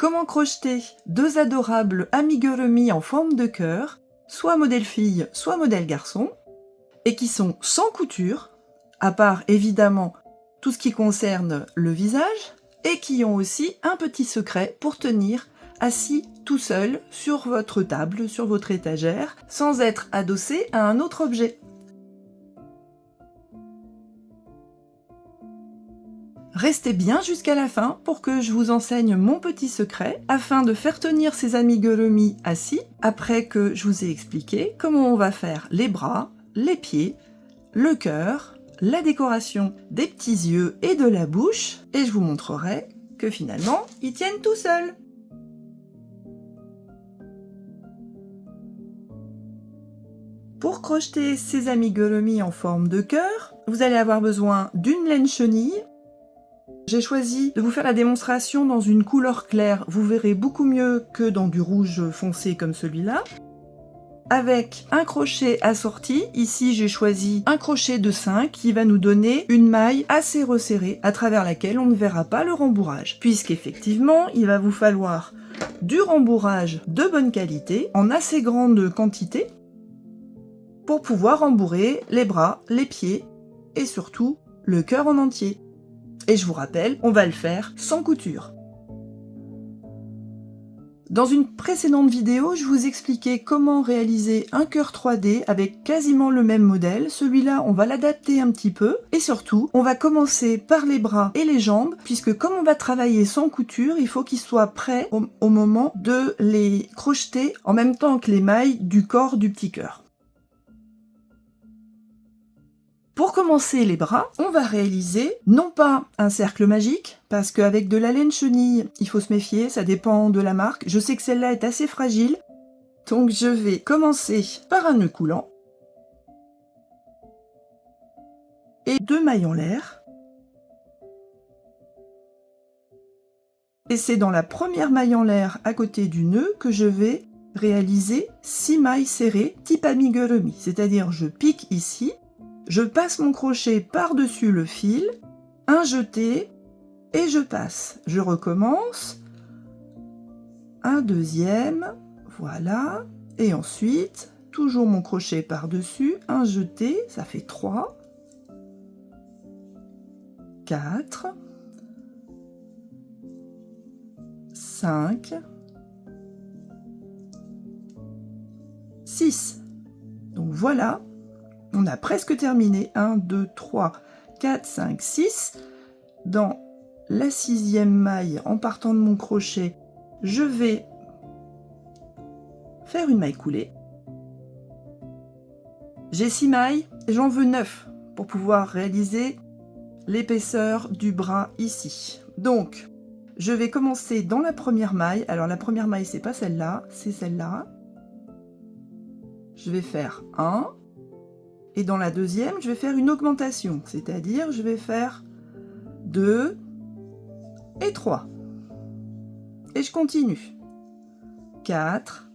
Comment crocheter deux adorables amigurumis en forme de cœur, soit modèle fille, soit modèle garçon, et qui sont sans couture, à part évidemment tout ce qui concerne le visage, et qui ont aussi un petit secret pour tenir assis tout seul sur votre table, sur votre étagère, sans être adossé à un autre objet. Restez bien jusqu'à la fin pour que je vous enseigne mon petit secret afin de faire tenir ces amigurumis assis après que je vous ai expliqué comment on va faire les bras, les pieds, le cœur, la décoration des petits yeux et de la bouche, et je vous montrerai que finalement ils tiennent tout seuls. Pour crocheter ces amigurumis en forme de cœur, vous allez avoir besoin d'une laine chenille. J'ai choisi de vous faire la démonstration dans une couleur claire, vous verrez beaucoup mieux que dans du rouge foncé comme celui-là. Avec un crochet assorti, ici j'ai choisi un crochet de 5 qui va nous donner une maille assez resserrée à travers laquelle on ne verra pas le rembourrage. Puisqu'effectivement, il va vous falloir du rembourrage de bonne qualité, en assez grande quantité, pour pouvoir rembourrer les bras, les pieds et surtout le cœur en entier. Et je vous rappelle, on va le faire sans couture. Dans une précédente vidéo, je vous expliquais comment réaliser un cœur 3D avec quasiment le même modèle. Celui-là, on va l'adapter un petit peu. Et surtout, on va commencer par les bras et les jambes, puisque comme on va travailler sans couture, il faut qu'ils soient prêts au moment de les crocheter en même temps que les mailles du corps du petit cœur. Pour commencer les bras, on va réaliser non pas un cercle magique, parce qu'avec de la laine chenille, il faut se méfier, ça dépend de la marque. Je sais que celle-là est assez fragile, donc je vais commencer par un nœud coulant et 2 mailles en l'air. Et c'est dans la première maille en l'air à côté du nœud que je vais réaliser 6 mailles serrées type amigurumi, c'est-à-dire je pique ici, je passe mon crochet par-dessus le fil, un jeté, et je passe. Je recommence. Un deuxième, voilà. Et ensuite, toujours mon crochet par-dessus, un jeté, ça fait 3, 4, 5, 6. Donc voilà, on a presque terminé. 1, 2, 3, 4, 5, 6. Dans la 6e maille, en partant de mon crochet, je vais faire une maille coulée. J'ai 6 mailles, j'en veux 9 pour pouvoir réaliser l'épaisseur du bras ici. Donc, je vais commencer dans la première maille. Alors la première maille, c'est pas celle-là, c'est celle-là. Je vais faire 1. Et dans la deuxième, je vais faire une augmentation, c'est-à-dire je vais faire 2 et 3. Et je continue. 4,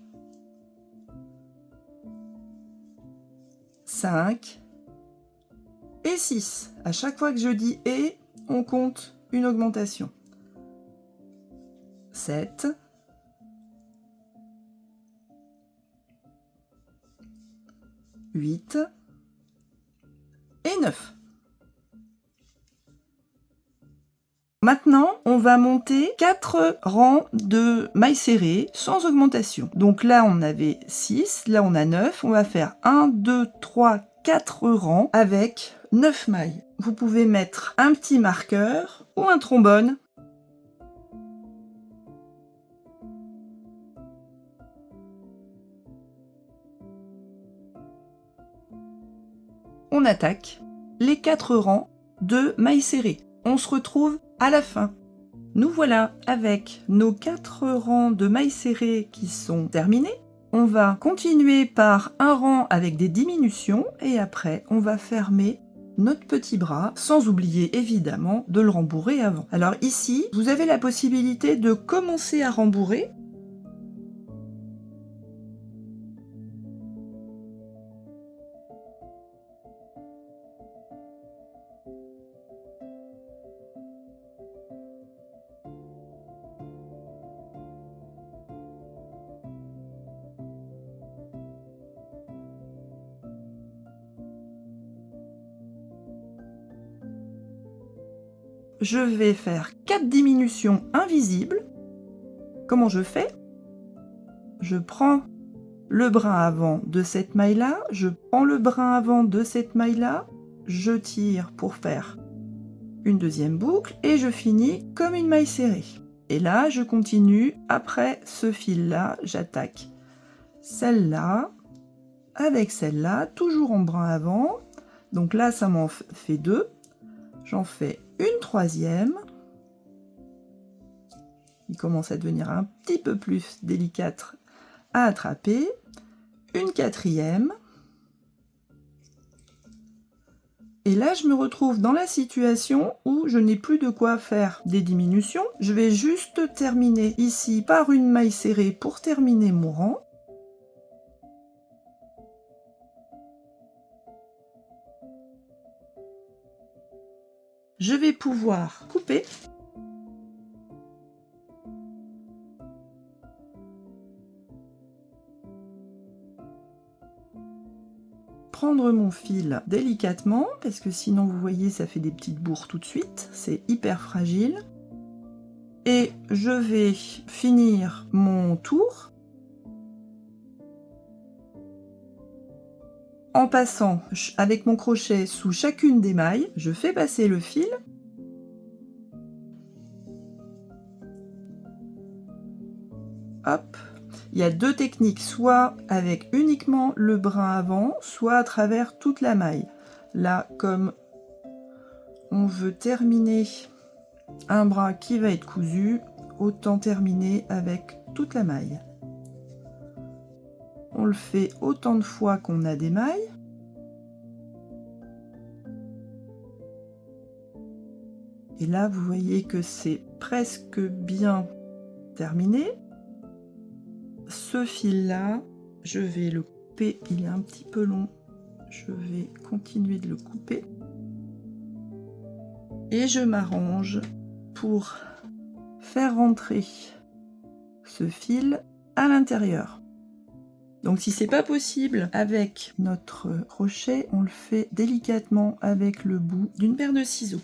5 et 6. À chaque fois que je dis « et », on compte une augmentation. 7, 8 et 9. Maintenant, on va monter 4 rangs de mailles serrées sans augmentation. Donc là, on avait 6, là on a 9. On va faire 1, 2, 3, 4 rangs avec 9 mailles. Vous pouvez mettre un petit marqueur ou un trombone. On attaque les 4 rangs de mailles serrées. On se retrouve à la fin. Nous voilà avec nos 4 rangs de mailles serrées qui sont terminés. On va continuer par un rang avec des diminutions et après on va fermer notre petit bras, sans oublier évidemment de le rembourrer avant. Alors ici, vous avez la possibilité de commencer à rembourrer. je vais faire 4 diminutions invisibles. Comment je fais? Je prends le brin avant de cette maille-là, je prends le brin avant de cette maille-là, je tire pour faire une deuxième boucle et je finis comme une maille serrée. Et là, je continue, après ce fil-là, j'attaque celle-là, avec celle-là, toujours en brin avant. Donc là, ça m'en fait 2. J'en fais une troisième. Il commence à devenir un petit peu plus délicate à attraper. Une quatrième. Et là, je me retrouve dans la situation où je n'ai plus de quoi faire des diminutions. Je vais juste terminer ici par une maille serrée pour terminer mon rang. Je vais pouvoir couper. Prendre mon fil délicatement, parce que sinon vous voyez ça fait des petites bourres tout de suite, c'est hyper fragile. Et je vais finir mon tour en passant avec mon crochet sous chacune des mailles, je fais passer le fil. Hop. Il y a deux techniques, soit avec uniquement le brin avant, soit à travers toute la maille. Là, comme on veut terminer un bras qui va être cousu, autant terminer avec toute la maille. On le fait autant de fois qu'on a des mailles. Et là, vous voyez que c'est presque bien terminé. Ce fil-là, je vais le couper, il est un petit peu long. Je vais continuer de le couper. Et je m'arrange pour faire rentrer ce fil à l'intérieur. Donc si c'est pas possible avec notre crochet, on le fait délicatement avec le bout d'une paire de ciseaux.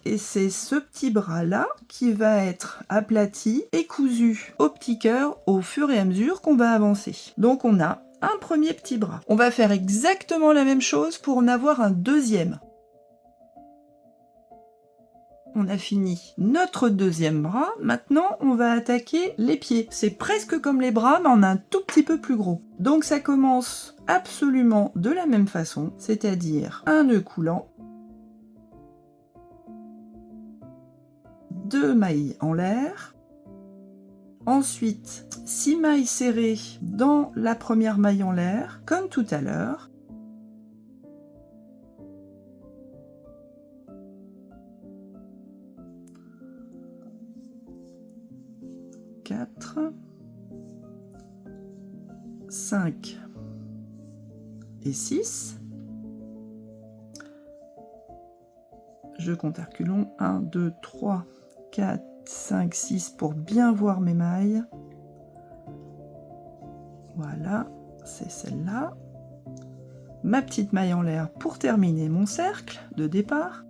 Et c'est ce petit bras-là qui va être aplati et cousu au petit cœur au fur et à mesure qu'on va avancer. Donc on a un premier petit bras. On va faire exactement la même chose pour en avoir un deuxième. On a fini notre deuxième bras. Maintenant, on va attaquer les pieds. C'est presque comme les bras, mais en un tout petit peu plus gros. Donc ça commence absolument de la même façon, c'est-à-dire un nœud coulant, 2 mailles en l'air, ensuite 6 mailles serrées dans la première maille en l'air, comme tout à l'heure, quatre, 5 et 6. Je compte à reculons, 1, 2, 3, 4, 5, 6 pour bien voir mes mailles. Voilà, c'est celle-là. Ma petite maille en l'air pour terminer mon cercle de départ.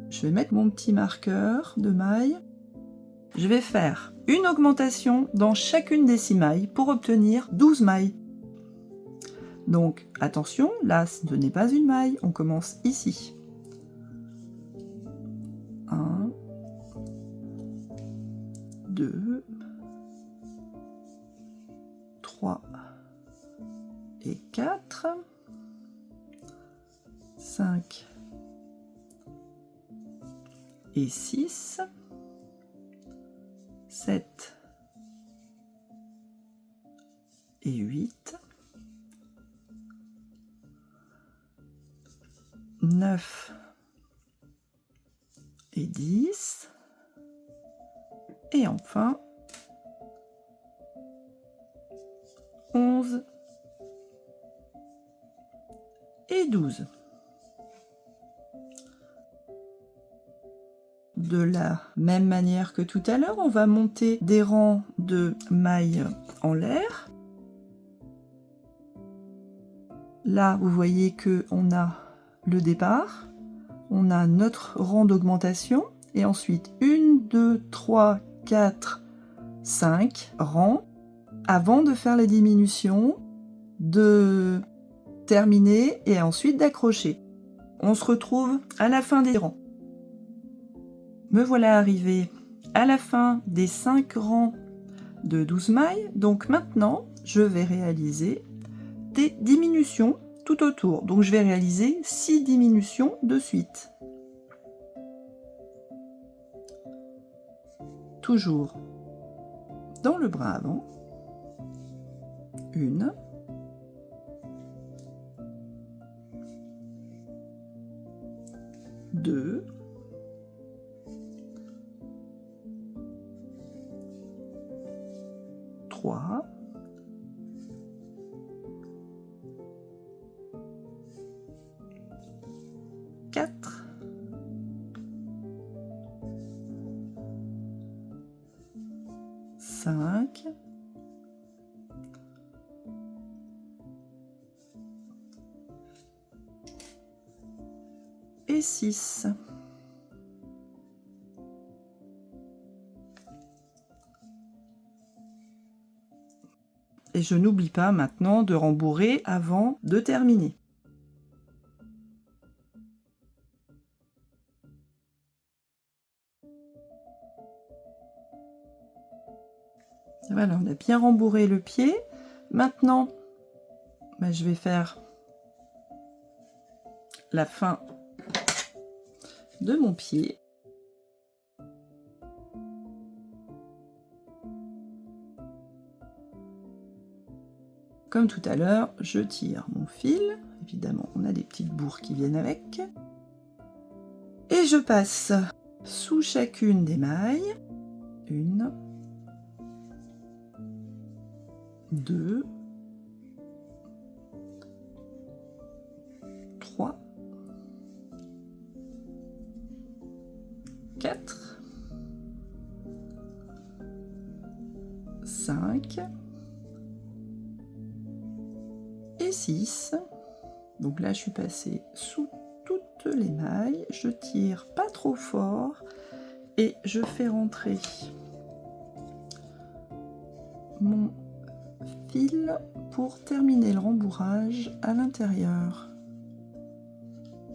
Je vais mettre mon petit marqueur de mailles. Je vais faire une augmentation dans chacune des 6 mailles pour obtenir 12 mailles. Donc attention, là ce n'est pas une maille, on commence ici. 1, 2, 3 et 4, 5 et 6, 7 et 8, 9 et 10, et enfin 11 et 12. de la même manière que tout à l'heure, on va monter des rangs de mailles en l'air. Là, vous voyez qu'on a le départ, on a notre rang d'augmentation, et ensuite 1, 2, 3, 4, 5 rangs, avant de faire la diminution, de terminer et ensuite d'accrocher. On se retrouve à la fin des rangs. Me voilà arrivé à la fin des 5 rangs de 12 mailles, donc maintenant je vais réaliser des diminutions tout autour. Donc je vais réaliser 6 diminutions de suite. Toujours dans le bras avant. 1, 2, 3, 4, 5, et 6. Et je n'oublie pas maintenant de rembourrer avant de terminer. Voilà, on a bien rembourré le pied. Maintenant, je vais faire la fin de mon pied. Comme tout à l'heure, je tire mon fil. Évidemment, on a des petites bourres qui viennent avec. Et je passe sous chacune des mailles. 1, 2, 3, 4, 5 et 6. Donc là, je suis passée sous toutes les mailles. Je tire pas trop fort et je fais rentrer mon fil pour terminer le rembourrage à l'intérieur.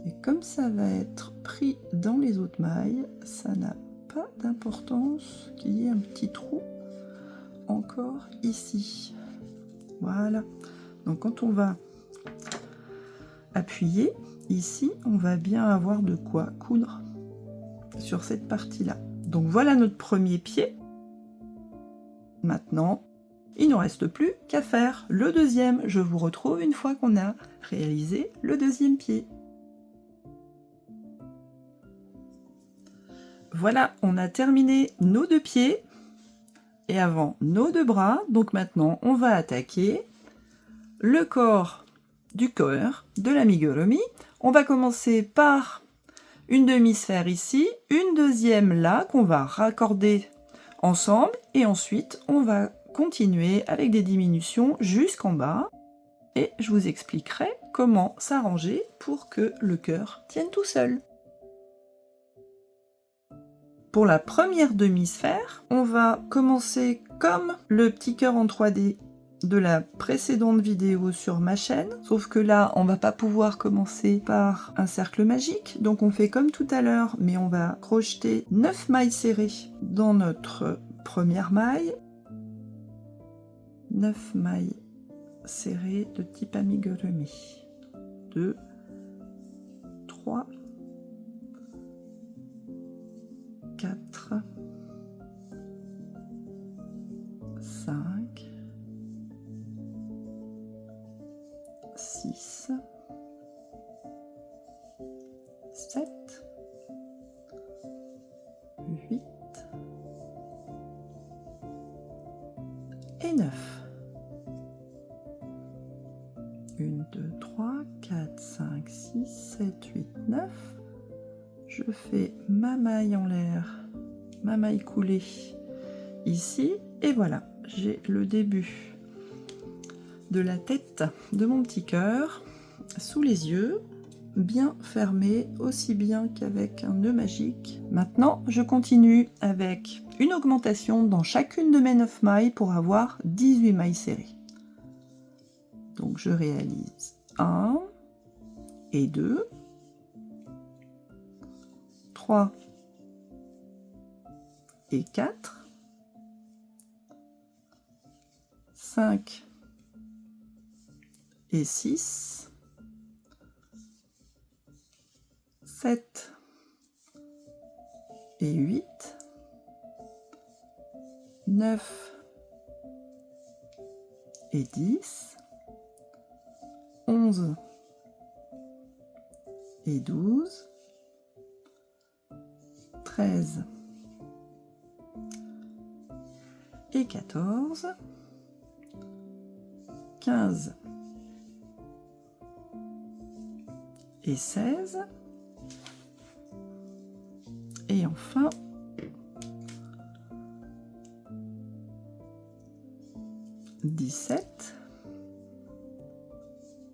Et comme ça va être pris dans les autres mailles, ça n'a pas d'importance qu'il y ait un petit trou encore ici. Voilà. Donc quand on va appuyer ici, on va bien avoir de quoi coudre sur cette partie-là. Donc voilà notre premier pied. Maintenant, il ne nous reste plus qu'à faire le deuxième. Je vous retrouve une fois qu'on a réalisé le deuxième pied. Voilà, on a terminé nos 2 pieds et avant nos 2 bras. Donc maintenant, on va attaquer le corps du cœur de l'amigurumi. On va commencer par une demi-sphère ici, une deuxième là qu'on va raccorder ensemble et ensuite on va continuer avec des diminutions jusqu'en bas et je vous expliquerai comment s'arranger pour que le cœur tienne tout seul. Pour la première demi-sphère, on va commencer comme le petit cœur en 3D de la précédente vidéo sur ma chaîne, sauf que là, on va pas pouvoir commencer par un cercle magique, donc on fait comme tout à l'heure, mais on va crocheter 9 mailles serrées dans notre première maille. 9 mailles serrées de type amigurumi. 2, 3, 4, 5, 6, 7, 8 et 9. 1, 2, 3, 4, 5, 6, 7, 8, 9. je fais ma maille en l'air, ma maille coulée ici, et voilà, j'ai le début de la tête de mon petit cœur sous les yeux, bien fermé, aussi bien qu'avec un nœud magique. Maintenant, je continue avec une augmentation dans chacune de mes 9 mailles pour avoir 18 mailles serrées. Donc je réalise 1 et 2, 3 et 4, 5 et 6, 7 et 8, 9 et 10, 11 et 12, 13 et 14, 15 et 16, et enfin 17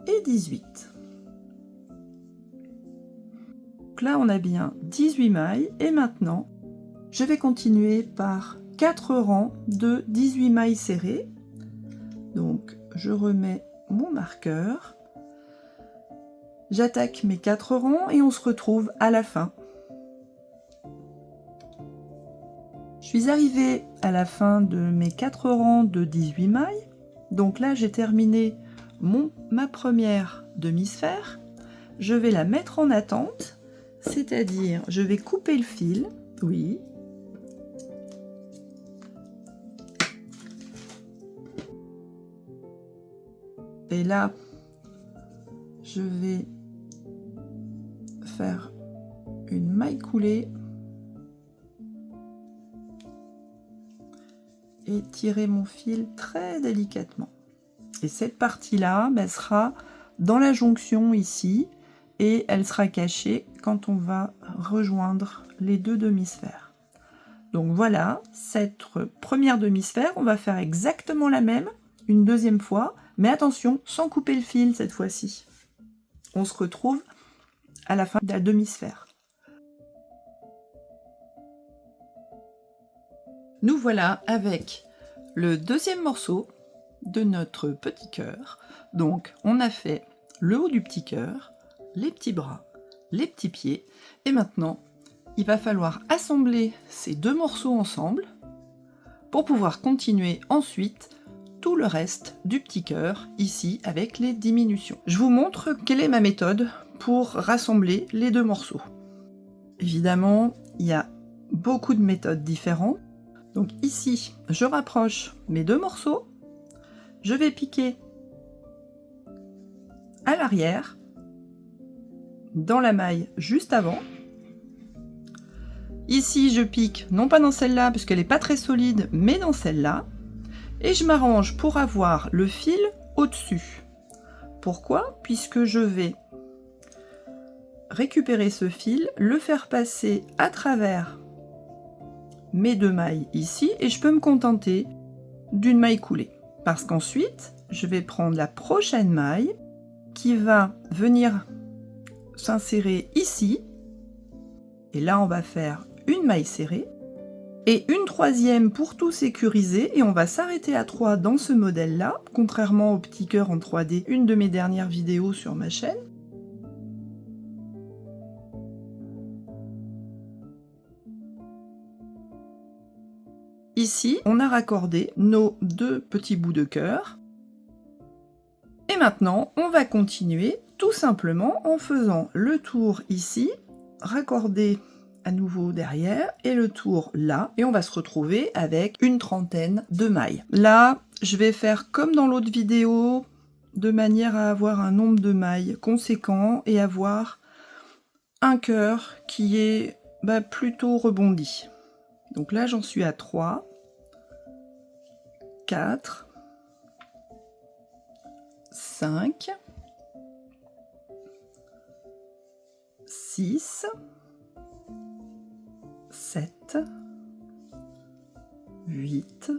et 18. Donc là on a bien 18 mailles, et maintenant je vais continuer par 4 rangs de 18 mailles serrées. Donc je remets mon marqueur, j'attaque mes 4 rangs et on se retrouve à la fin. Je suis arrivée à la fin de mes 4 rangs de 18 mailles. Donc là j'ai terminé ma première demi-sphère. Je vais la mettre en attente, c'est-à-dire je vais couper le fil, oui. Et là, je vais faire une maille coulée et tirer mon fil très délicatement. Et cette partie-là sera dans la jonction ici, et elle sera cachée quand on va rejoindre les deux demi-sphères. Donc voilà, cette première demi-sphère, on va faire exactement la même une deuxième fois, mais attention, sans couper le fil cette fois-ci. On se retrouve à la fin de la demi-sphère. Nous voilà avec le deuxième morceau de notre petit cœur. Donc on a fait le haut du petit cœur, les petits bras, les petits pieds, et maintenant il va falloir assembler ces deux morceaux ensemble pour pouvoir continuer ensuite tout le reste du petit cœur ici avec les diminutions. Je vous montre quelle est ma méthode pour rassembler les deux morceaux. Évidemment, il y a beaucoup de méthodes différentes. Donc ici, je rapproche mes deux morceaux, je vais piquer à l'arrière, dans la maille juste avant. Ici, je pique, non pas dans celle-là, parce qu'elle n'est pas très solide, mais dans celle-là. Et je m'arrange pour avoir le fil au-dessus. Pourquoi? Puisque je vais récupérer ce fil, le faire passer à travers mes deux mailles ici, et je peux me contenter d'une maille coulée. Parce qu'ensuite, je vais prendre la prochaine maille qui va venir s'insérer ici. Et là, on va faire une maille serrée et une troisième pour tout sécuriser, et on va s'arrêter à 3 dans ce modèle-là, contrairement au petit cœur en 3D, une de mes dernières vidéos sur ma chaîne. Ici, on a raccordé nos deux petits bouts de cœur. Et maintenant, on va continuer tout simplement en faisant le tour ici, raccorder à nouveau derrière, et le tour là, et on va se retrouver avec une trentaine de mailles. Là, je vais faire comme dans l'autre vidéo, de manière à avoir un nombre de mailles conséquent et avoir un cœur qui est plutôt rebondi. Donc là, j'en suis à 3, 4, 5, 6, 7, 8,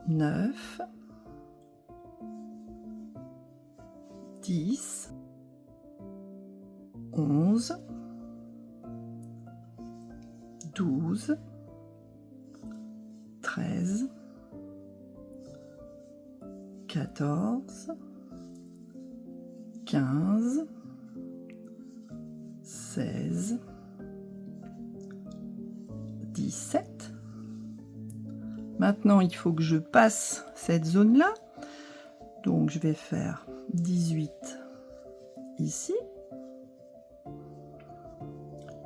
9, 10, 11, 12, 13, 14, 15, 16, 17. Maintenant, il faut que je passe cette zone-là. Donc, je vais faire 18 ici,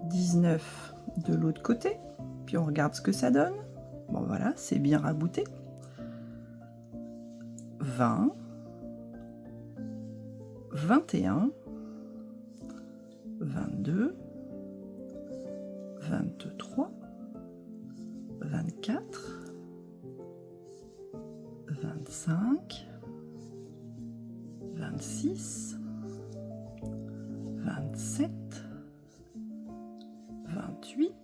19 de l'autre côté, puis on regarde ce que ça donne. Bon, voilà, c'est bien rabouté. 20, 21, 22, 23, 24, 25, 26, 27, 28,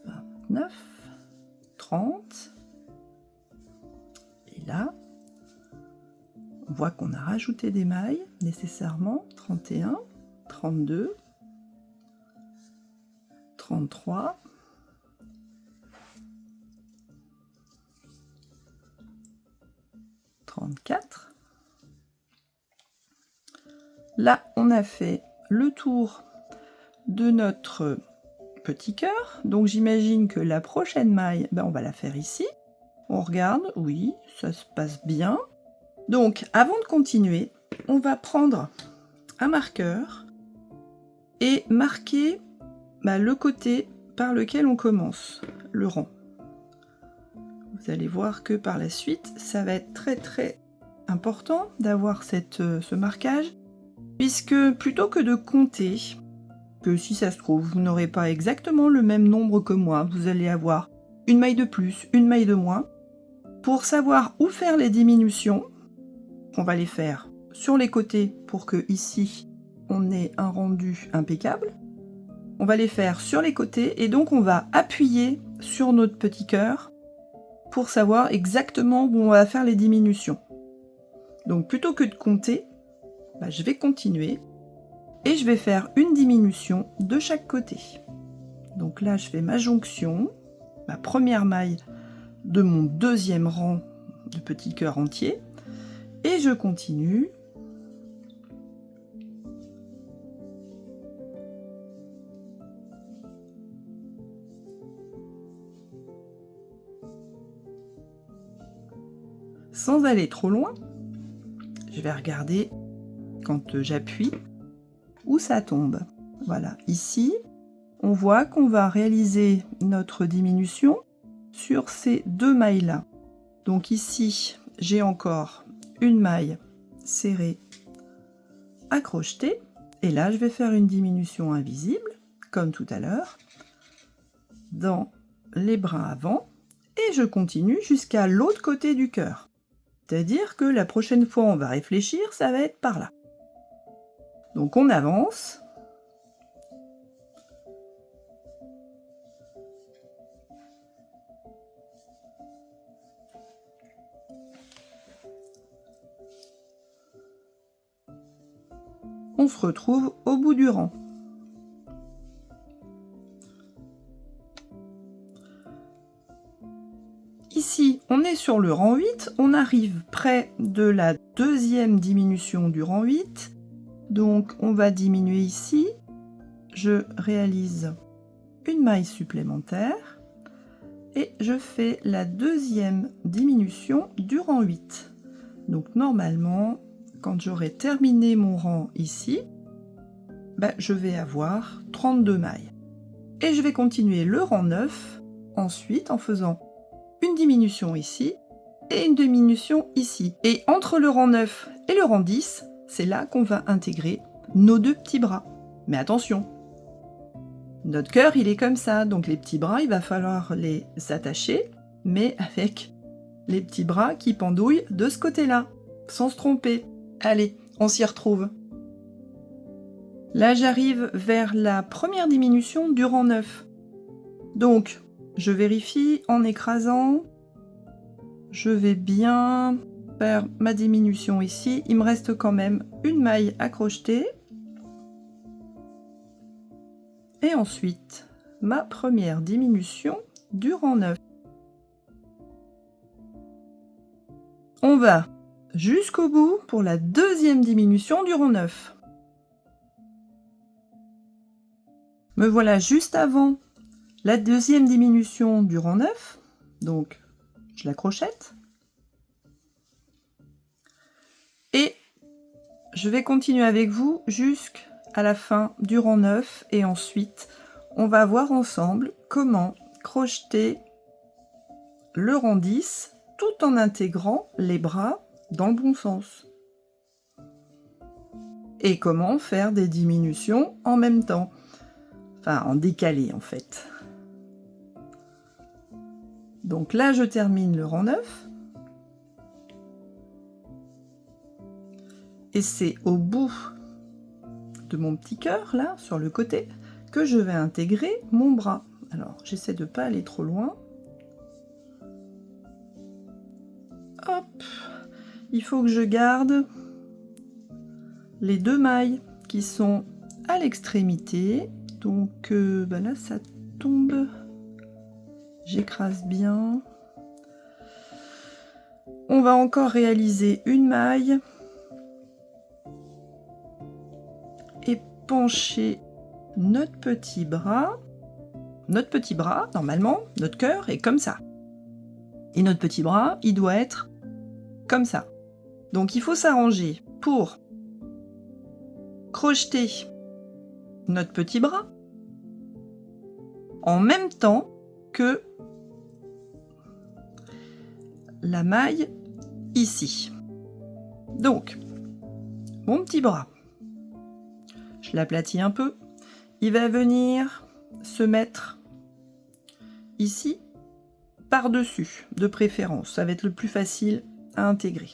29, 30. Et là, on voit qu'on a rajouté des mailles nécessairement. 31, 32, 33, 34. Là, on a fait le tour de notre petit cœur. Donc j'imagine que la prochaine maille, on va la faire ici. On regarde, oui, ça se passe bien. Donc avant de continuer, on va prendre un marqueur et marquer le côté par lequel on commence, le rang. Vous allez voir que par la suite, ça va être très très important d'avoir ce marquage, puisque plutôt que de compter, que si ça se trouve, vous n'aurez pas exactement le même nombre que moi, vous allez avoir une maille de plus, une maille de moins. Pour savoir où faire les diminutions, on va les faire sur les côtés pour que ici, on ait un rendu impeccable. On va les faire sur les côtés et donc on va appuyer sur notre petit cœur pour savoir exactement où on va faire les diminutions. Donc plutôt que de compter, je vais continuer et je vais faire une diminution de chaque côté. Donc là, je fais ma jonction, ma première maille de mon deuxième rang de petit cœur entier et je continue. Sans aller trop loin, je vais regarder quand j'appuie où ça tombe. Voilà, ici, on voit qu'on va réaliser notre diminution sur ces deux mailles-là. Donc ici, j'ai encore une maille serrée à crocheter. Et là, je vais faire une diminution invisible, comme tout à l'heure, dans les brins avant. Et je continue jusqu'à l'autre côté du cœur. C'est-à-dire que la prochaine fois on va réfléchir, ça va être par là. Donc on avance. On se retrouve au bout du rang. Ici, on est sur le rang 8, on arrive près de la deuxième diminution du rang 8. Donc on va diminuer ici. Je réalise une maille supplémentaire et je fais la deuxième diminution du rang 8. Donc normalement, quand j'aurai terminé mon rang ici, je vais avoir 32 mailles. Et je vais continuer le rang 9 ensuite en faisant une diminution ici et une diminution ici. Et entre le rang 9 et le rang 10, c'est là qu'on va intégrer nos deux petits bras. Mais attention, notre cœur, il est comme ça, donc les petits bras, il va falloir les attacher, mais avec les petits bras qui pendouillent de ce côté-là, sans se tromper. Allez, on s'y retrouve. Là, j'arrive vers la première diminution du rang 9. Donc, je vérifie en écrasant. Je vais bien faire ma diminution ici. Il me reste quand même une maille à crocheter. Et ensuite, ma première diminution du rang 9. On va jusqu'au bout pour la deuxième diminution du rang 9. Me voilà juste avant la deuxième diminution du rang 9. Donc, je la crochette. Et je vais continuer avec vous jusqu'à la fin du rang 9. Et ensuite, on va voir ensemble comment crocheter le rang 10 tout en intégrant les bras dans le bon sens. Et comment faire des diminutions en même temps. Enfin, en décalé en fait. Donc là, je termine le rang 9. Et c'est au bout de mon petit cœur, là, sur le côté, que je vais intégrer mon bras. Alors, j'essaie de ne pas aller trop loin. Hop! Il faut que je garde les deux mailles qui sont à l'extrémité. Donc là, ça tombe. J'écrase bien. On va encore réaliser une maille. Et pencher notre petit bras. Notre petit bras, normalement, notre cœur est comme ça. Et notre petit bras, il doit être comme ça. Donc il faut s'arranger pour crocheter notre petit bras en même temps que la maille ici. Donc, mon petit bras, je l'aplatis un peu, il va venir se mettre ici par-dessus, de préférence. Ça va être le plus facile à intégrer.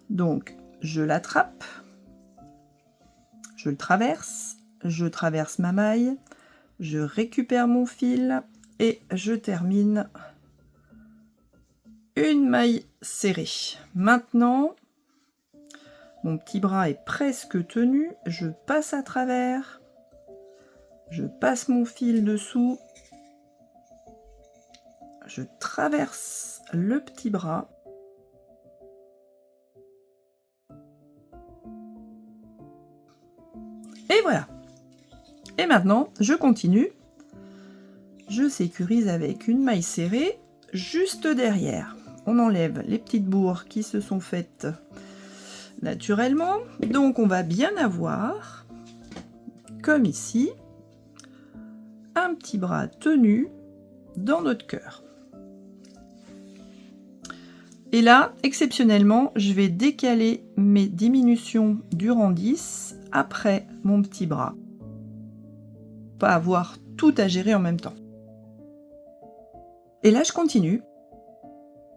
Donc, je l'attrape, je le traverse, je traverse ma maille, je récupère mon fil et je termine une maille serrée. Maintenant, mon petit bras est presque tenu, je passe à travers, je passe mon fil dessous, je traverse le petit bras. Et voilà. Et maintenant, je continue. Je sécurise avec une maille serrée juste derrière. On enlève les petites bourres qui se sont faites naturellement. Donc on va bien avoir, comme ici, un petit bras tenu dans notre cœur. Et là, exceptionnellement, je vais décaler mes diminutions du rang 10 après mon petit bras. Pas avoir tout à gérer en même temps. Et là, je continue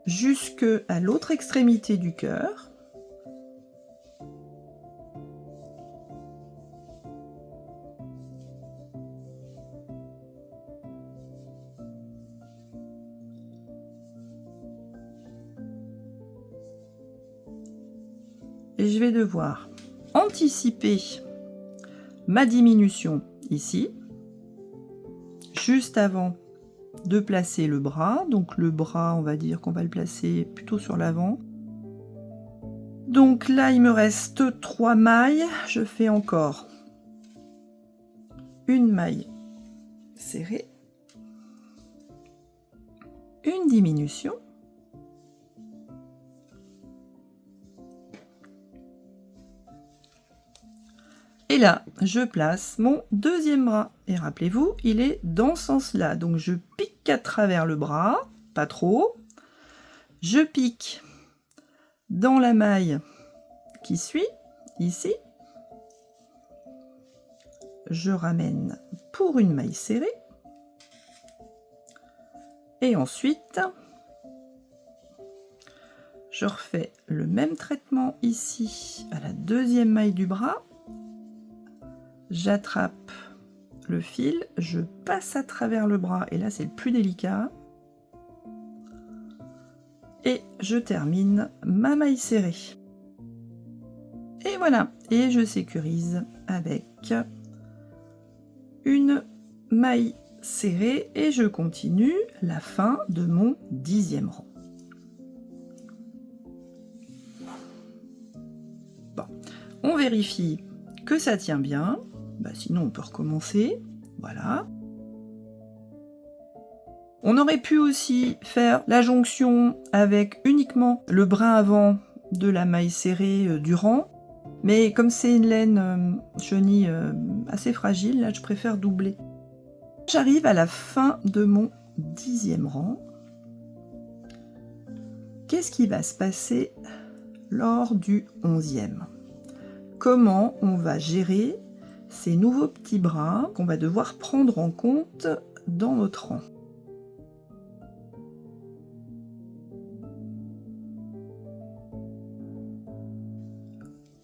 jusqu'à l'autre extrémité du cœur. Et je vais devoir anticiper ma diminution ici, juste avant de placer le bras. Donc le bras, on va dire qu'on va le placer plutôt sur l'avant. Donc là, il me reste 3 mailles. Je fais encore une maille serrée, une diminution. Et là, je place mon deuxième bras. Et rappelez-vous, il est dans ce sens-là. Donc je pique à travers le bras, pas trop. Je pique dans la maille qui suit, ici. Je ramène pour une maille serrée. Et ensuite, je refais le même traitement ici à la deuxième maille du bras. J'attrape le fil, je passe à travers le bras, et là c'est le plus délicat. Et je termine ma maille serrée. Et voilà, et je sécurise avec une maille serrée et je continue la fin de mon 10e rang. Bon, on vérifie que ça tient bien, sinon on peut recommencer, voilà. On aurait pu aussi faire la jonction avec uniquement le brin avant de la maille serrée du rang, mais comme c'est une laine chenille assez fragile, là je préfère doubler. J'arrive à la fin de mon 10e rang. Qu'est-ce qui va se passer lors du 11e? Comment on va gérer ces nouveaux petits bras qu'on va devoir prendre en compte dans notre rang?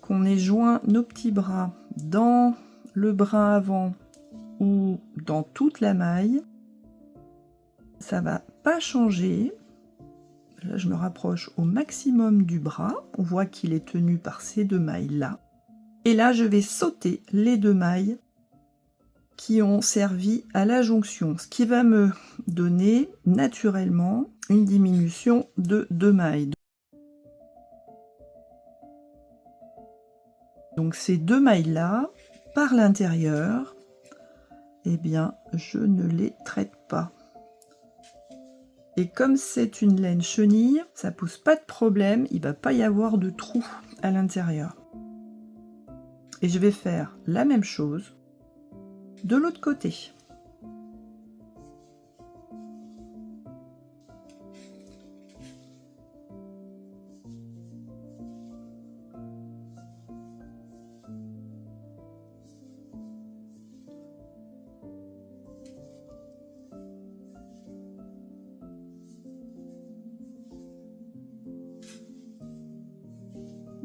Qu'on ait joint nos petits bras dans le brin avant ou dans toute la maille, ça va pas changer. Là, je me rapproche au maximum du bras. On voit qu'il est tenu par ces 2 mailles là. Et là, je vais sauter les 2 mailles qui ont servi à la jonction, ce qui va me donner naturellement une diminution de 2 mailles. Donc ces 2 mailles-là, par l'intérieur, eh bien, je ne les traite pas. Et comme c'est une laine chenille, ça pose pas de problème, il ne va pas y avoir de trou à l'intérieur. Et je vais faire la même chose de l'autre côté.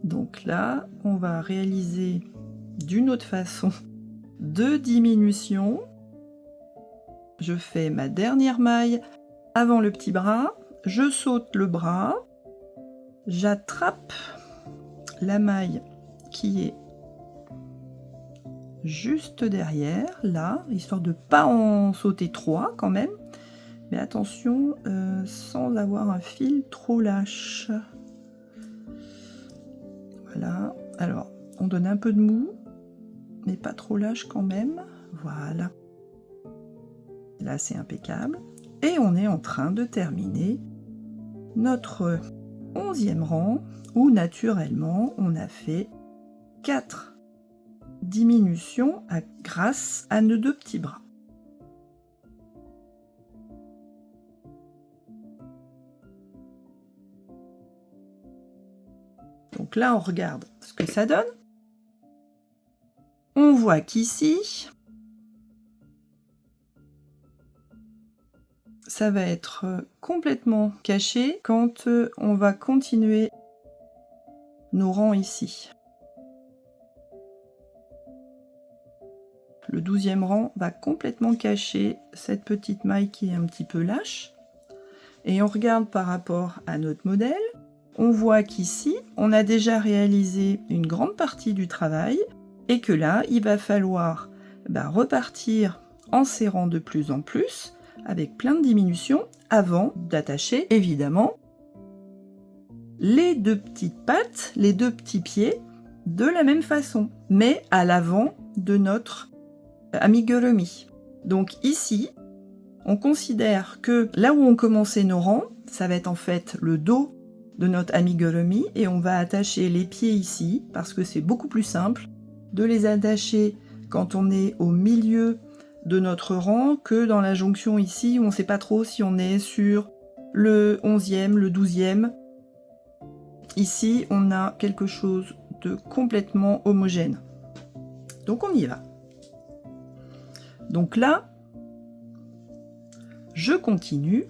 Donc là, on va réaliser d'une autre façon 2 diminutions. Je fais ma dernière maille avant le petit bras, je saute le bras, j'attrape la maille qui est juste derrière, là, histoire de ne pas en sauter 3 quand même, mais attention, sans avoir un fil trop lâche. Voilà, alors on donne un peu de mou, mais pas trop lâche quand même, voilà. Là c'est impeccable. Et on est en train de terminer notre 11e rang, où naturellement on a fait 4 diminutions grâce à nos 2 petits bras. Donc là on regarde ce que ça donne. On voit qu'ici, ça va être complètement caché quand on va continuer nos rangs ici. Le 12e rang va complètement cacher cette petite maille qui est un petit peu lâche. Et on regarde par rapport à notre modèle, on voit qu'ici, on a déjà réalisé une grande partie du travail et que là, il va falloir repartir en serrant de plus en plus avec plein de diminutions avant d'attacher évidemment les 2 petites pattes, les 2 petits pieds de la même façon, mais à l'avant de notre amigurumi. Donc ici, on considère que là où on commençait nos rangs, ça va être en fait le dos de notre amigurumi et on va attacher les pieds ici parce que c'est beaucoup plus simple de les attacher quand on est au milieu de notre rang que dans la jonction ici où on ne sait pas trop si on est sur le 11e, le 12e. Ici, on a quelque chose de complètement homogène. Donc on y va. Donc là, je continue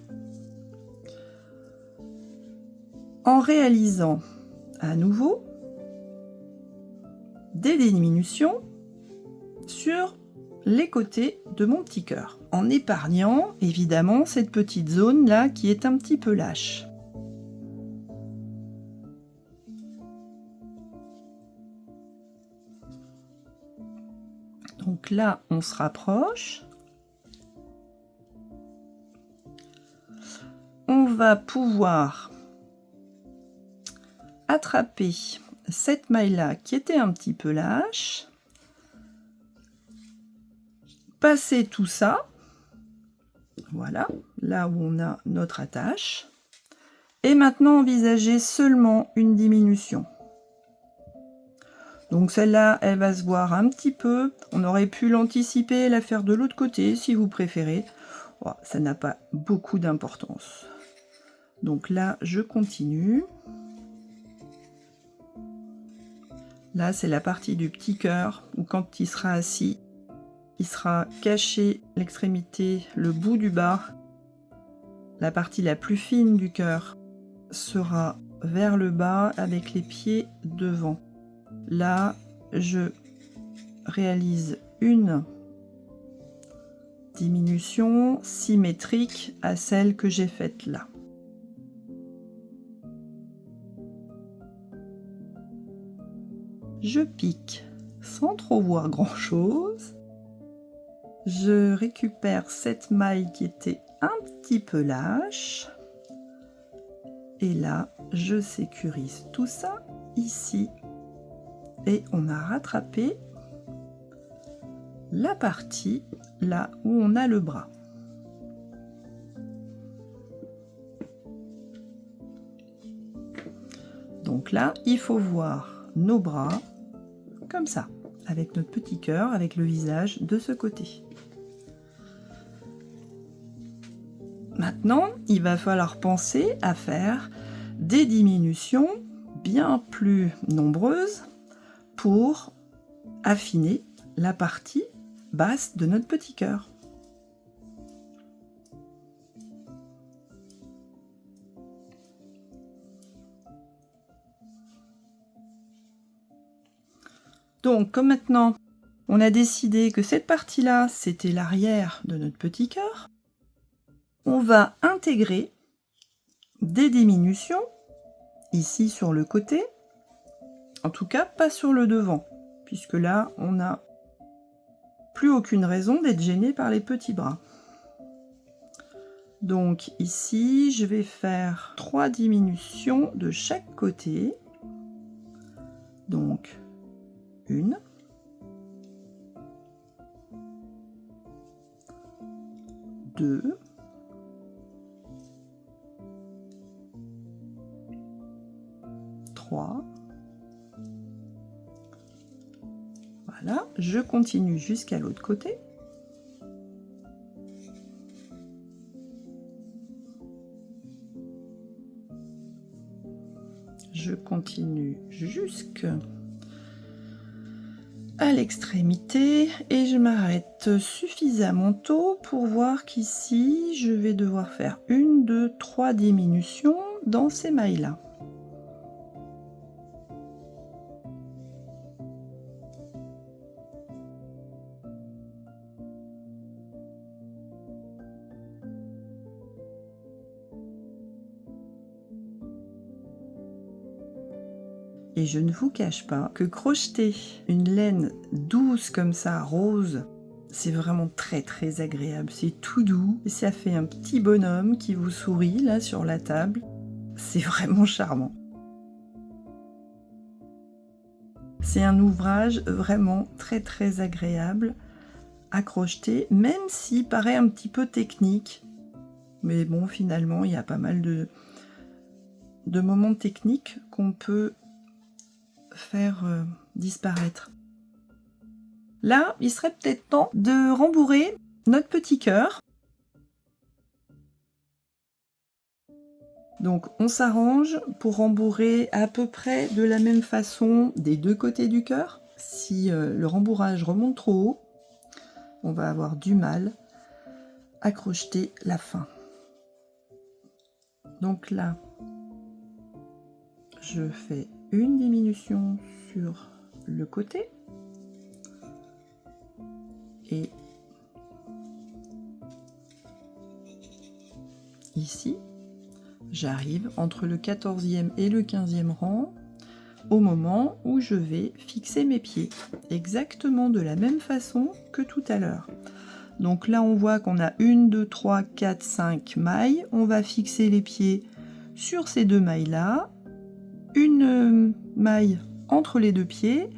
en réalisant à nouveau des diminutions sur les côtés de mon petit cœur, en épargnant évidemment cette petite zone là qui est un petit peu lâche. Donc là, on se rapproche. On va pouvoir attraper cette maille-là qui était un petit peu lâche. Passer tout ça. Voilà, là où on a notre attache. Et maintenant, envisager seulement une diminution. Donc celle-là, elle va se voir un petit peu. On aurait pu l'anticiper et la faire de l'autre côté, si vous préférez. Oh, ça n'a pas beaucoup d'importance. Donc là, je continue. Là, c'est la partie du petit cœur, où quand il sera assis, il sera caché l'extrémité, le bout du bas. La partie la plus fine du cœur sera vers le bas avec les pieds devant. Là, je réalise une diminution symétrique à celle que j'ai faite là. Je pique sans trop voir grand chose. Je récupère cette maille qui était un petit peu lâche. Et là, je sécurise tout ça ici. Et on a rattrapé la partie là où on a le bras. Donc là, il faut voir nos bras comme ça, avec notre petit cœur, avec le visage de ce côté. Maintenant, il va falloir penser à faire des diminutions bien plus nombreuses pour affiner la partie basse de notre petit cœur. Donc, comme maintenant, on a décidé que cette partie-là, c'était l'arrière de notre petit cœur, on va intégrer des diminutions, ici sur le côté, en tout cas pas sur le devant, puisque là, on n'a plus aucune raison d'être gêné par les petits bras. Donc ici, je vais faire 3 diminutions de chaque côté. Donc, 1, 2, 3. Voilà, je continue jusqu'à l'autre côté. Je continue jusqu'à l'extrémité et je m'arrête suffisamment tôt pour voir qu'ici, je vais devoir faire 1, 2, 3 diminutions dans ces mailles-là. Et je ne vous cache pas que crocheter une laine douce comme ça, rose, c'est vraiment très très agréable. C'est tout doux et ça fait un petit bonhomme qui vous sourit là sur la table. C'est vraiment charmant. C'est un ouvrage vraiment très très agréable à crocheter, même s'il paraît un petit peu technique. Mais bon, finalement, il y a pas mal de moments techniques qu'on peut faire disparaître. Là, il serait peut-être temps de rembourrer notre petit cœur. Donc on s'arrange pour rembourrer à peu près de la même façon des deux côtés du cœur. Si le rembourrage remonte trop haut, on va avoir du mal à crocheter la fin. Donc là, je fais une diminution sur le côté. Et ici, j'arrive entre le 14e et le 15e rang au moment où je vais fixer mes pieds, exactement de la même façon que tout à l'heure. Donc là, on voit qu'on a 1, 2, 3, 4, 5 mailles. On va fixer les pieds sur ces 2 mailles-là, une maille entre les 2 pieds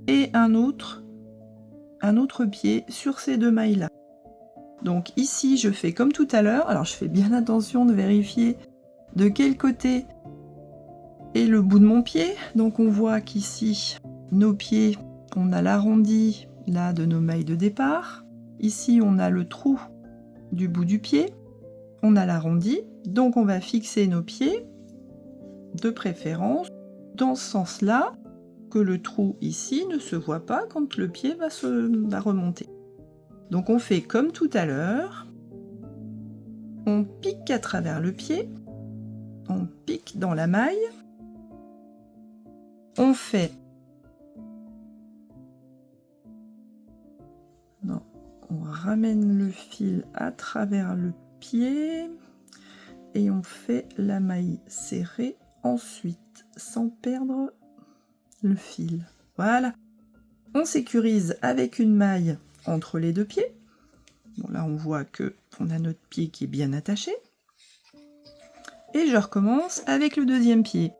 et un autre pied sur ces 2 mailles-là. Donc ici, je fais comme tout à l'heure. Alors, je fais bien attention de vérifier de quel côté est le bout de mon pied. Donc, on voit qu'ici, nos pieds, on a l'arrondi là de nos mailles de départ. Ici, on a le trou du bout du pied. On a l'arrondi. Donc, on va fixer nos pieds, de préférence, dans ce sens-là, que le trou ici ne se voit pas quand le pied va remonter. Donc on fait comme tout à l'heure, on pique à travers le pied, on pique dans la maille, on fait, non, on ramène le fil à travers le pied et on fait la maille serrée ensuite, sans perdre le fil. Voilà. On sécurise avec une maille entre les 2 pieds. Bon, là, on voit que on a notre pied qui est bien attaché. Et je recommence avec le 2e pied.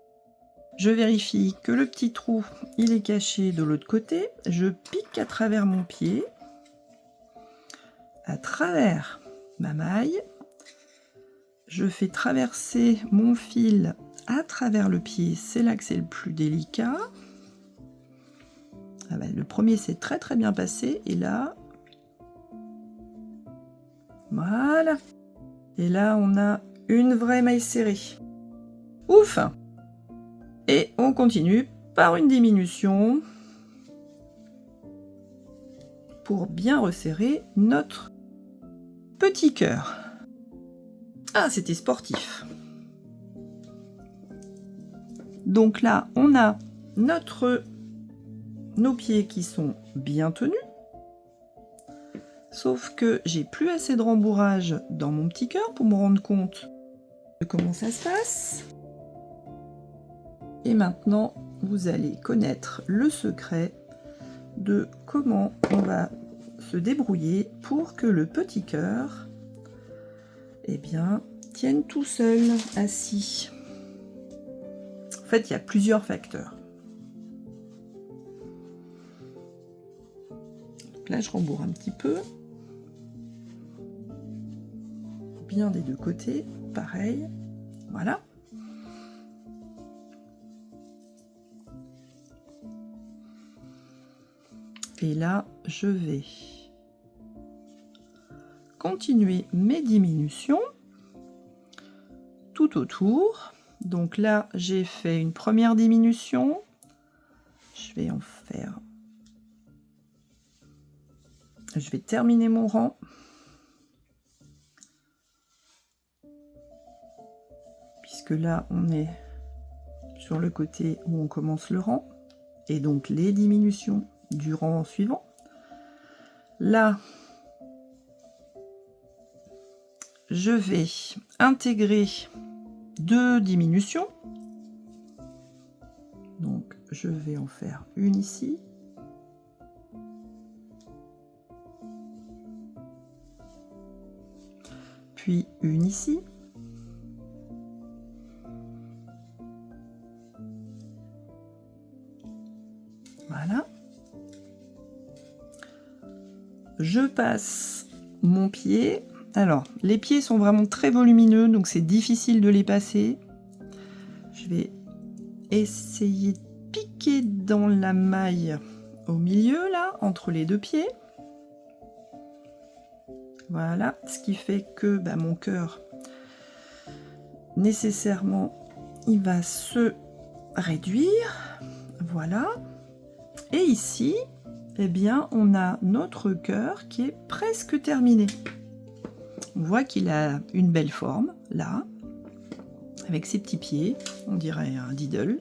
Je vérifie que le petit trou, il est caché de l'autre côté. Je pique à travers mon pied, à travers ma maille. Je fais traverser mon fil à travers le pied. C'est là que c'est le plus délicat. Ah ben, le premier s'est très très bien passé. Et là, voilà. Et là, on a une vraie maille serrée. Ouf! Et on continue par une diminution pour bien resserrer notre petit cœur. Ah, c'était sportif. Donc là, on a nos pieds qui sont bien tenus. Sauf que j'ai plus assez de rembourrage dans mon petit cœur pour me rendre compte de comment ça se passe. Et maintenant, vous allez connaître le secret de comment on va se débrouiller pour que le petit cœur, eh bien, tienne tout seul, assis. En fait, il y a plusieurs facteurs. Donc là, je rembourre un petit peu. Bien des 2 côtés, pareil. Voilà. Et là, je vais continuer mes diminutions tout autour. Donc là, j'ai fait une première diminution. Je vais en faire. Je vais terminer mon rang. Puisque là, on est sur le côté où on commence le rang. Et donc les diminutions du rang suivant. Là, je vais intégrer 2 diminutions. Donc, je vais en faire une ici. Puis une ici. Voilà. Je passe mon pied. Alors, les pieds sont vraiment très volumineux, donc c'est difficile de les passer. Je vais essayer de piquer dans la maille au milieu, là, entre les 2 pieds. Voilà, ce qui fait que mon cœur, nécessairement, il va se réduire. Voilà. Et ici, eh bien, on a notre cœur qui est presque terminé. On voit qu'il a une belle forme, là, avec ses petits pieds, on dirait un diddle.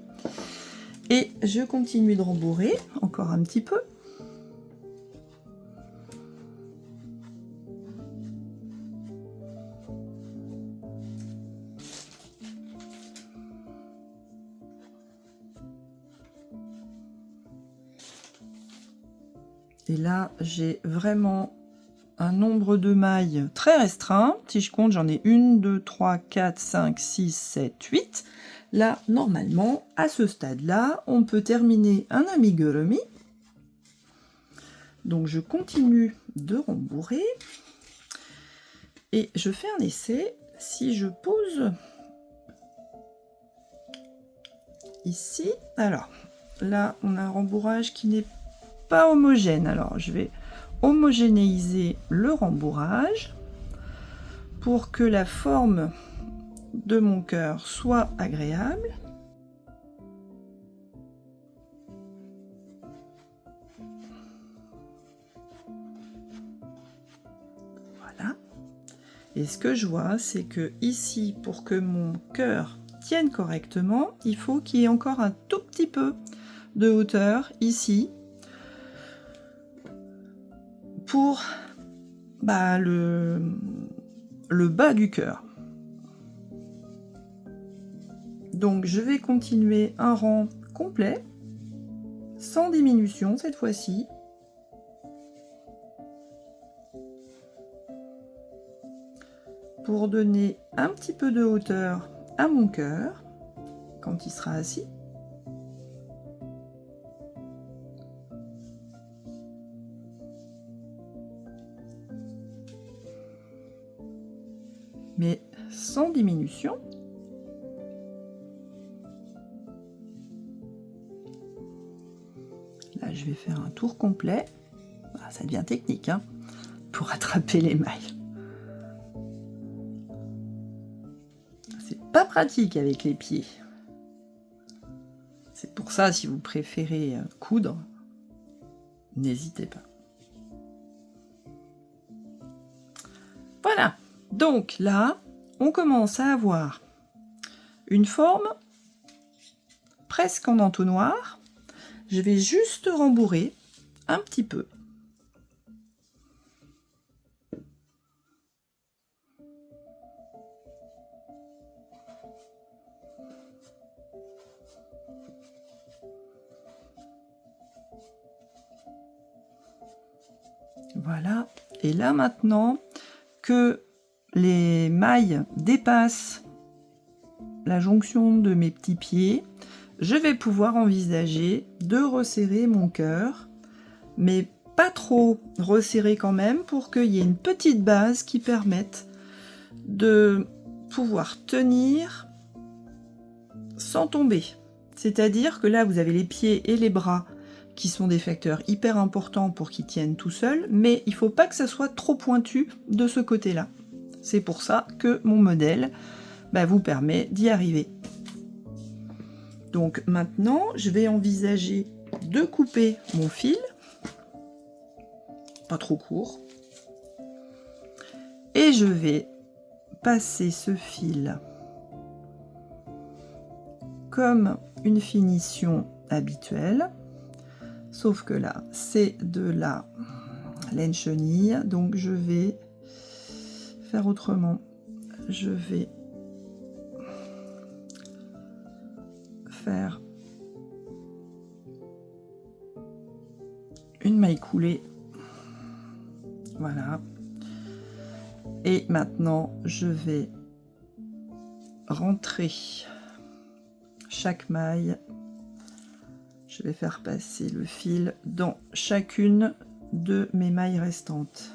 Et je continue de rembourrer, encore un petit peu. Et là, j'ai vraiment un nombre de mailles très restreint. Si je compte, j'en ai 1, 2, 3, 4, 5, 6, 7, 8. Là, normalement, à ce stade-là, on peut terminer un amigurumi. Donc, je continue de rembourrer. Et je fais un essai. Si je pose ici, alors là, on a un rembourrage qui n'est pas homogène. Alors, je vais homogénéiser le rembourrage pour que la forme de mon cœur soit agréable. Voilà. Et ce que je vois, c'est que ici, pour que mon cœur tienne correctement, il faut qu'il y ait encore un tout petit peu de hauteur ici pour le bas du cœur. Donc je vais continuer un rang complet, sans diminution cette fois-ci. Pour donner un petit peu de hauteur à mon cœur quand il sera assis. Mais sans diminution. Là, je vais faire un tour complet. Ah, ça devient technique, hein, pour attraper les mailles. C'est pas pratique avec les pieds. C'est pour ça, si vous préférez coudre, n'hésitez pas. Voilà. Donc là, on commence à avoir une forme presque en entonnoir. Je vais juste rembourrer un petit peu. Voilà. Et là maintenant que les mailles dépassent la jonction de mes petits pieds, je vais pouvoir envisager de resserrer mon cœur, mais pas trop resserrer quand même, pour qu'il y ait une petite base qui permette de pouvoir tenir sans tomber. C'est-à-dire que là, vous avez les pieds et les bras qui sont des facteurs hyper importants pour qu'ils tiennent tout seuls, mais il ne faut pas que ça soit trop pointu de ce côté-là. C'est pour ça que mon modèle vous permet d'y arriver. Donc maintenant, je vais envisager de couper mon fil, pas trop court, et je vais passer ce fil comme une finition habituelle, sauf que là, c'est de la laine chenille, donc je vais faire autrement. Je vais faire une maille coulée, voilà, et maintenant je vais rentrer chaque maille, je vais faire passer le fil dans chacune de mes mailles restantes.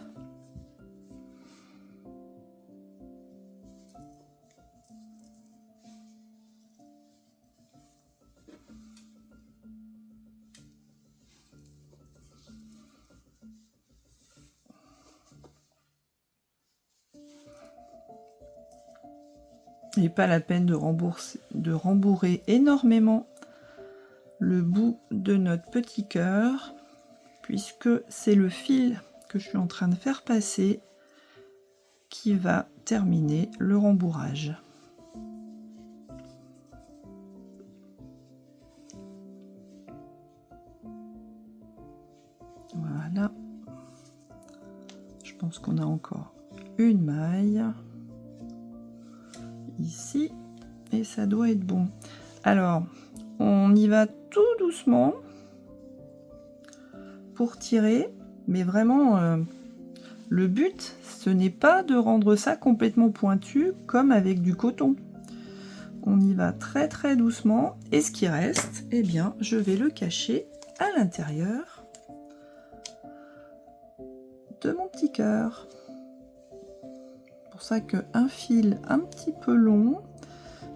Et pas la peine de rembourrer énormément le bout de notre petit cœur, puisque c'est le fil que je suis en train de faire passer qui va terminer le rembourrage. Voilà. Je pense qu'on a encore une maille ici et ça doit être bon. Alors, on y va tout doucement pour tirer. Mais vraiment, le but, ce n'est pas de rendre ça complètement pointu comme avec du coton. On y va très très doucement. Et ce qui reste, eh bien, je vais le cacher à l'intérieur de mon petit cœur. C'est pour ça qu'un fil un petit peu long,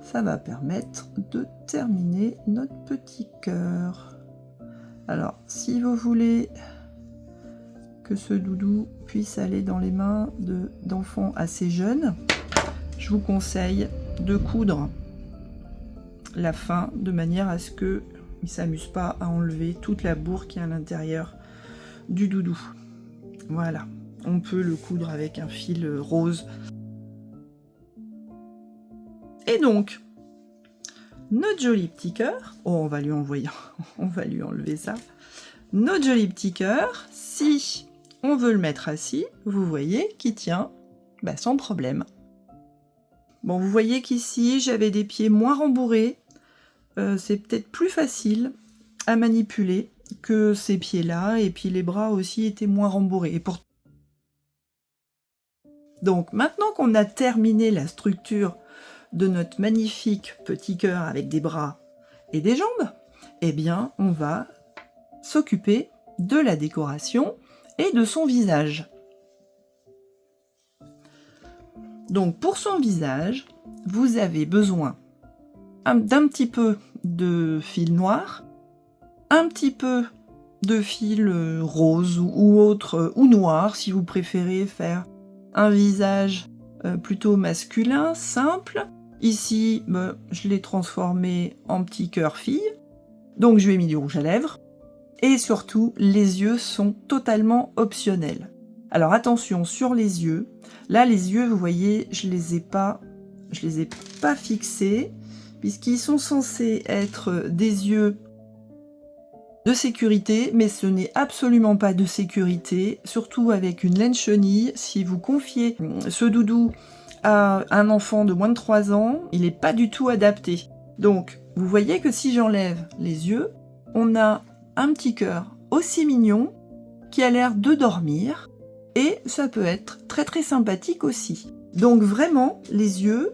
ça va permettre de terminer notre petit cœur. Alors, si vous voulez que ce doudou puisse aller dans les mains d'enfants assez jeunes, je vous conseille de coudre la fin de manière à ce qu'ils ne s'amusent pas à enlever toute la bourre qui est à l'intérieur du doudou. Voilà, on peut le coudre avec un fil rose. Et donc, notre joli petit cœur, oh, on va lui enlever ça. Notre joli petit cœur, si on veut le mettre assis, vous voyez qu'il tient sans problème. Bon, vous voyez qu'ici, j'avais des pieds moins rembourrés. C'est peut-être plus facile à manipuler que ces pieds-là. Et puis les bras aussi étaient moins rembourrés. Et donc, maintenant qu'on a terminé la structure de notre magnifique petit cœur avec des bras et des jambes, eh bien, on va s'occuper de la décoration et de son visage. Donc, pour son visage, vous avez besoin d'un petit peu de fil noir, un petit peu de fil rose ou autre, ou noir, si vous préférez faire un visage plutôt masculin, simple. Ici, je l'ai transformé en petit cœur fille, donc je lui ai mis du rouge à lèvres. Et surtout, les yeux sont totalement optionnels. Alors attention sur les yeux. Là, les yeux, vous voyez, je les ai pas fixés, puisqu'ils sont censés être des yeux de sécurité, mais ce n'est absolument pas de sécurité, surtout avec une laine chenille. Si vous confiez ce doudou à un enfant de moins de 3 ans, il n'est pas du tout adapté. Donc, vous voyez que si j'enlève les yeux, on a un petit cœur aussi mignon qui a l'air de dormir, et ça peut être très très sympathique aussi. Donc vraiment, les yeux,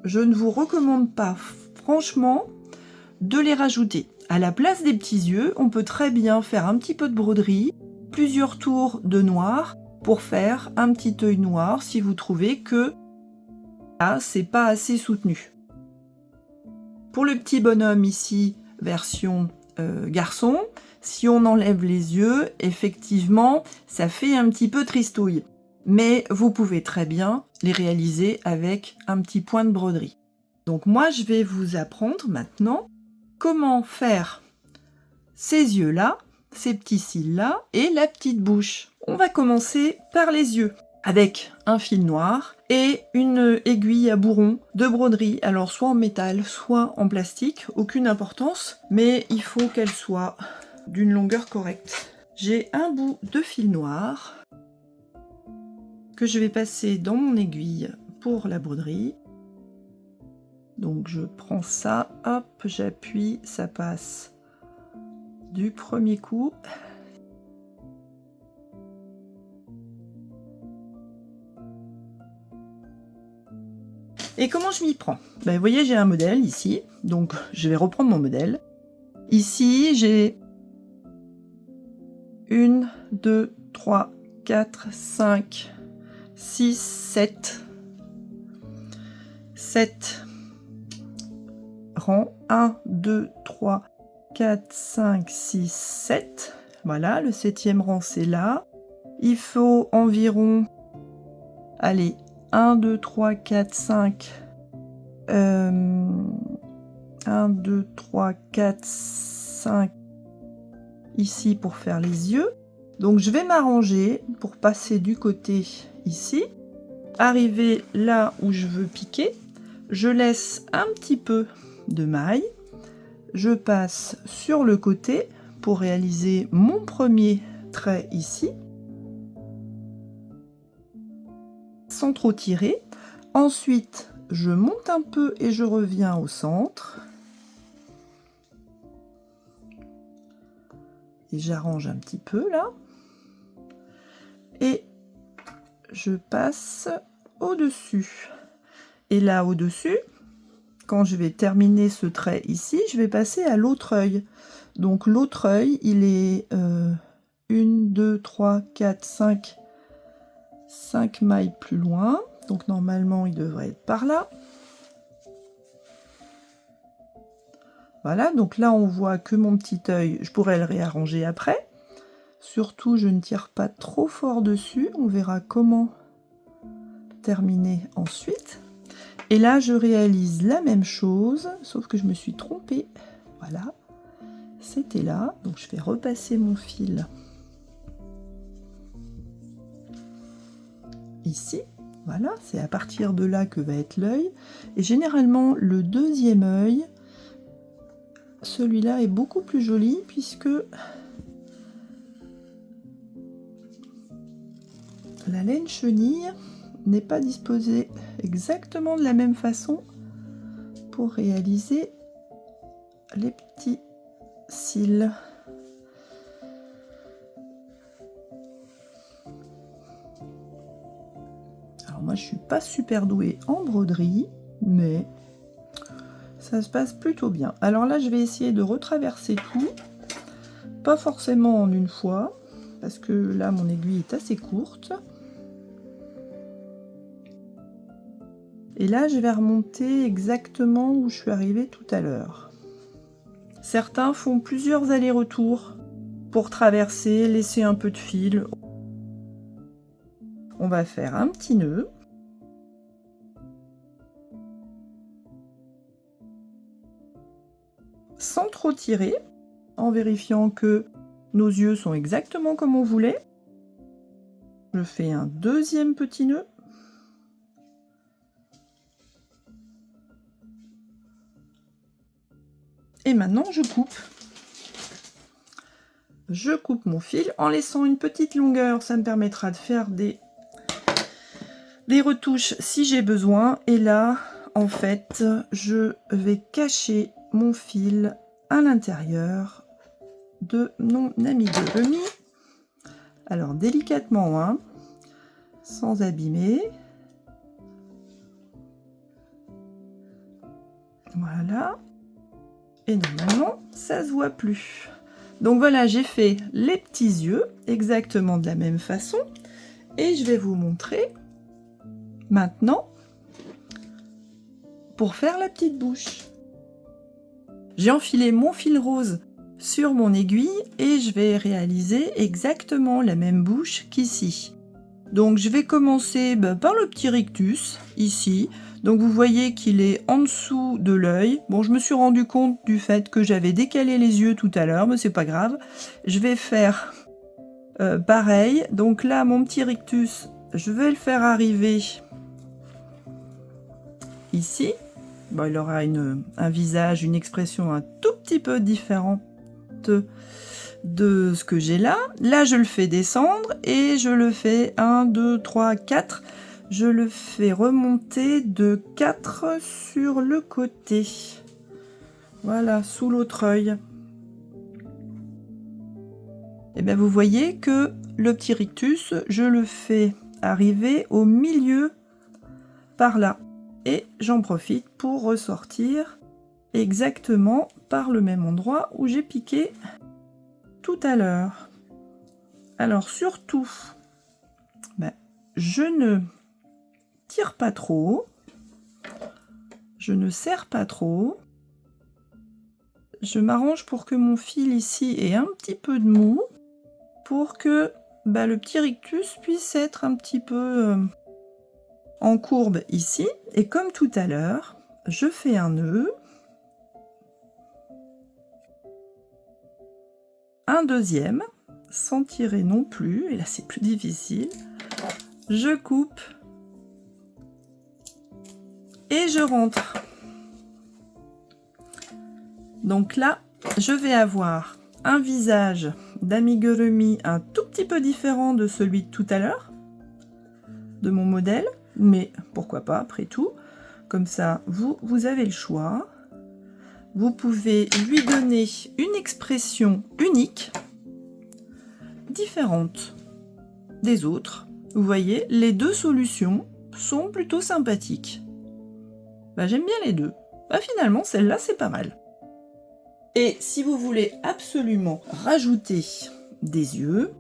je ne vous recommande pas franchement de les rajouter. À la place des petits yeux, on peut très bien faire un petit peu de broderie, plusieurs tours de noir pour faire un petit œil noir si vous trouvez que là, c'est pas assez soutenu. Pour le petit bonhomme ici, version garçon, si on enlève les yeux, effectivement, ça fait un petit peu tristouille. Mais vous pouvez très bien les réaliser avec un petit point de broderie. Donc moi, je vais vous apprendre maintenant comment faire ces yeux-là, ces petits cils-là et la petite bouche. On va commencer par les yeux avec un fil noir et une aiguille à bourron de broderie, alors soit en métal, soit en plastique, aucune importance, mais il faut qu'elle soit d'une longueur correcte. J'ai un bout de fil noir que je vais passer dans mon aiguille pour la broderie. Donc je prends ça, hop, j'appuie, ça passe du premier coup. Et comment je m'y prends ? Vous voyez, j'ai un modèle ici, donc je vais reprendre mon modèle. Ici, j'ai 1, 2, 3, 4, 5, 6, 7. 7 rangs. 1, 2, 3, 4, 5, 6, 7. Voilà, le 7e rang, c'est là. Il faut environ, allez, 1, 2, 3, 4, 5. 1, 2, 3, 4, 5 ici pour faire les yeux. Donc je vais m'arranger pour passer du côté ici, arriver là où je veux piquer. Je laisse un petit peu de maille, je passe sur le côté pour réaliser mon premier trait ici, sans trop tirer. Ensuite, je monte un peu et je reviens au centre. Et j'arrange un petit peu là. je passe au-dessus. Et là, au-dessus, quand je vais terminer ce trait ici, je vais passer à l'autre œil. Donc l'autre œil, il est 1, 2, 3, 4, 5 mailles plus loin. Donc normalement, il devrait être par là. Voilà, donc là, on voit que mon petit œil, je pourrais le réarranger après. Surtout, je ne tire pas trop fort dessus. On verra comment terminer ensuite. Et là, je réalise la même chose, sauf que je me suis trompée. Voilà, c'était là. Donc, je vais repasser mon fil ici. Voilà, c'est à partir de là que va être l'œil. Et généralement, le deuxième œil, celui-là est beaucoup plus joli puisque la laine chenille n'est pas disposée exactement de la même façon pour réaliser les petits cils. Alors moi je suis pas super douée en broderie, mais ça se passe plutôt bien. Alors là je vais essayer de retraverser tout, pas forcément en une fois, parce que là mon aiguille est assez courte. Et là, je vais remonter exactement où je suis arrivée tout à l'heure. Certains font plusieurs allers-retours pour traverser, laisser un peu de fil. On va faire un petit nœud. Sans trop tirer, en vérifiant que nos yeux sont exactement comme on voulait. Je fais un deuxième petit nœud. Et maintenant, je coupe. Je coupe mon fil en laissant une petite longueur. Ça me permettra de faire des retouches si j'ai besoin. Et là, en fait, je vais cacher mon fil à l'intérieur de mon amigurumi. Alors, délicatement, hein, sans abîmer. Voilà. Et normalement, ça se voit plus. Donc voilà, j'ai fait les petits yeux exactement de la même façon. Et je vais vous montrer maintenant pour faire la petite bouche. J'ai enfilé mon fil rose sur mon aiguille et je vais réaliser exactement la même bouche qu'ici. Donc je vais commencer par le petit rictus ici. Donc vous voyez qu'il est en dessous de l'œil. Bon, je me suis rendu compte du fait que j'avais décalé les yeux tout à l'heure, mais c'est pas grave. Je vais faire pareil. Donc là, mon petit rictus, je vais le faire arriver ici. Bon, il aura un visage, une expression un tout petit peu différente de ce que j'ai là. Là, je le fais descendre et je le fais 1, 2, 3, 4. Je le fais remonter de 4 sur le côté. Voilà, sous l'autre œil. Et bien, vous voyez que le petit rictus, je le fais arriver au milieu par là. Et j'en profite pour ressortir exactement par le même endroit où j'ai piqué tout à l'heure. Alors surtout, je ne tire pas trop, je ne serre pas trop, je m'arrange pour que mon fil ici ait un petit peu de mou, pour que le petit rictus puisse être un petit peu en courbe ici, et comme tout à l'heure, je fais un nœud, un deuxième, sans tirer non plus, et là c'est plus difficile, je coupe, et je rentre. Donc là, je vais avoir un visage d'amigurumi un tout petit peu différent de celui de tout à l'heure, de mon modèle, mais pourquoi pas après tout. Comme ça, vous avez le choix. Vous pouvez lui donner une expression unique, différente des autres. Vous voyez, les deux solutions sont plutôt sympathiques. J'aime bien les deux. Finalement, celle-là, c'est pas mal. Et si vous voulez absolument rajouter des yeux,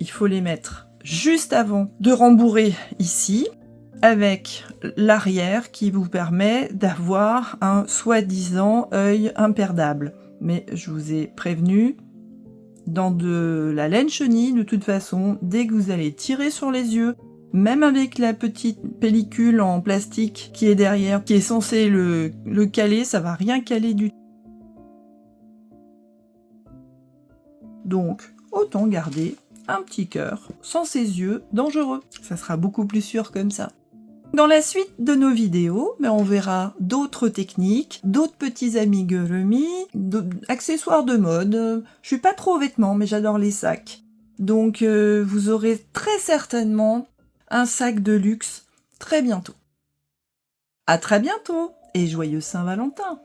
il faut les mettre juste avant de rembourrer ici, avec l'arrière qui vous permet d'avoir un soi-disant œil imperdable. Mais je vous ai prévenu, dans de la laine chenille, de toute façon, dès que vous allez tirer sur les yeux, même avec la petite pellicule en plastique qui est derrière, qui est censée le caler, ça va rien caler du tout. Donc, autant garder un petit cœur sans ses yeux dangereux. Ça sera beaucoup plus sûr comme ça. Dans la suite de nos vidéos, on verra d'autres techniques, d'autres petits amigurumis, accessoires de mode. Je suis pas trop vêtements, mais j'adore les sacs. Donc vous aurez très certainement un sac de luxe très bientôt. À très bientôt et joyeux Saint-Valentin!